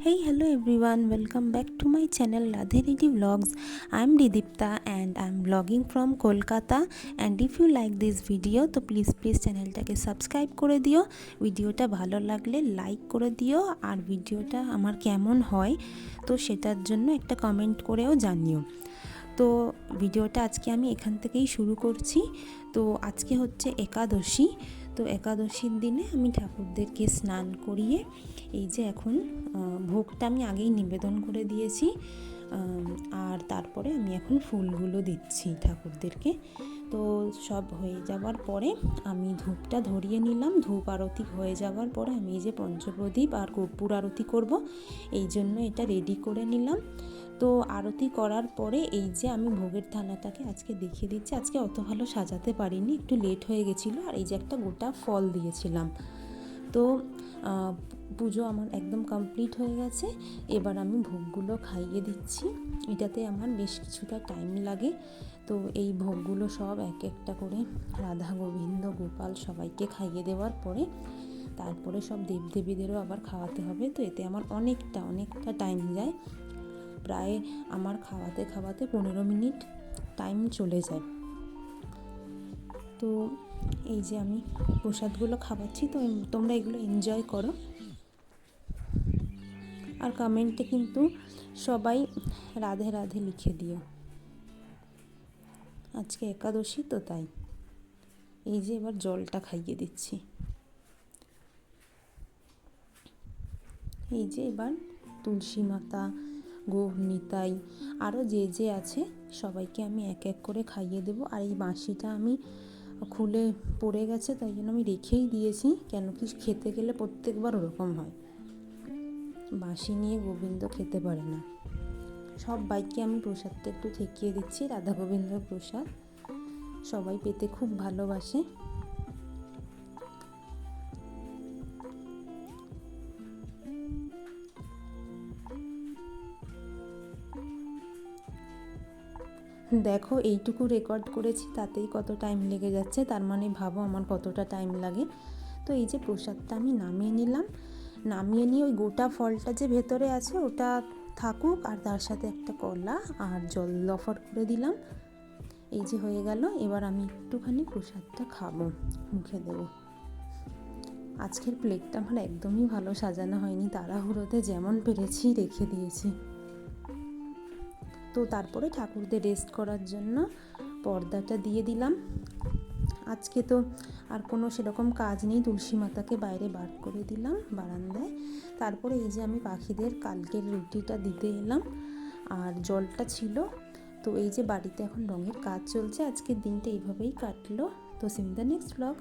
Hey, hello everyone, welcome back to my channel Radhe Reddy Vlogs. I'm Didipta and I'm vlogging from Kolkata. And if you like this video তো please চ্যানেলটাকে subscribe করে দিও, ভিডিওটা ভালো লাগলে like করে দিও, আর ভিডিওটা আমার কেমন হয় তো সেটার জন্য একটা কমেন্ট করেও জানিও। তো ভিডিওটা আজকে আমি এখান থেকেই শুরু করছি। তো আজকে হচ্ছে একাদশী। তো একাদশীর দিনে আমি ঠাকুরদেরকে স্নান করিয়ে এই যে এখন ভোগটা আমি আগেই নিবেদন করে দিয়েছি, আর তারপরে আমি এখন ফুলগুলো দিচ্ছি ঠাকুরদেরকে। তো সব হয়ে যাওয়ার পরে আমি ধূপটা ধরিয়ে নিলাম। ধূপ আরতি হয়ে যাওয়ার পরে আমি এই যে পঞ্চপ্রদীপ আর কর্পূর আরতি করব, এই জন্য এটা রেডি করে নিলাম। তো আরতি করার পরে এই যে আমি ভোগের থালাটাকে আজকে দেখিয়ে দিচ্ছি। আজকে অত ভালো সাজাতে পারিনি, একটু লেট হয়ে গেছিলো। আর এই যে একটা গোটা ফল দিয়েছিলাম। তো পুজো আমার একদম কমপ্লিট হয়ে গেছে। এবার আমি ভোগগুলো খাইয়ে দিচ্ছি। এটাতে আমার বেশ কিছুটা টাইম লাগে। তো এই ভোগগুলো সব এক একটা করে রাধা গোবিন্দ গোপাল সবাইকে খাইয়ে দেওয়ার পরে তারপরে সব দেবদেবীদেরও আবার খাওয়াতে হবে। তো এতে আমার অনেকটা টাইম যায়। প্রায় আমার খাওয়াতে 15 মিনিট টাইম চলে যায়। তো এই যে আমি প্রসাদগুলো খাওয়াচ্ছি, তো তোমরা এগুলো এনজয় করো। আর কমেন্টে কিন্তু সবাই রাধে রাধে লিখে দিও। আজকে একাদশী তো তাই। এই যে এবার জলটা খাইয়ে দিচ্ছি। এই যে এবার তুলসী মাতা, নিতাই, আরও যে আছে সবাইকে আমি এক এক করে খাইয়ে দেবো। আর এই বাঁশিটা আমি খুলে পড়ে গেছে, তাই জন্য আমি রেখেই দিয়েছি। কেন কি খেতে গেলে প্রত্যেকবার ওরকম হয়, বাঁশি নিয়ে গোবিন্দ খেতে পারে না। সবাইকে আমি প্রসাদটা একটু ঠেকিয়ে দিচ্ছি। রাধা গোবিন্দর প্রসাদ সবাই পেতে খুব ভালোবাসে। দেখো এইটুকু রেকর্ড করেছি, তাতেই কত টাইম লেগে যাচ্ছে। তার মানে ভাবো আমার কতটা টাইম লাগে। তো এই যে প্রসাদটা আমি নামিয়ে নিলাম। নামিয়ে নিয়ে ওই গোটা ফলটা যে ভেতরে আছে ওটা থাকুক, আর তার সাথে একটা কলা আর জল অফার করে দিলাম। এই যে হয়ে গেল। এবার আমি একটুখানি প্রসাদটা খাবো, মুখে দেবো। আজকের প্লেটটা আমার একদমই ভালো সাজানো হয়নি, তাড়াহুড়োতে যেমন পেরেছি রেখে দিয়েছি। তো তারপরে ঠাকুরদের রেস্ট করার জন্য পর্দাটা দিয়ে দিলাম। আজকে তো আর কোনো সেরকম কাজ নেই, তুলসী মাতাকে বাইরে বার করে দিলাম বারান্দায়। তারপরে এই যে আমি পাখিদের কালকের রুটিটা দিতে এলাম, আর জলটা ছিল। তো এই যে বাড়িতে এখন রঙের কাজ চলছে। আজকের দিনটা এইভাবেই কাটলো। তো see in the next blog.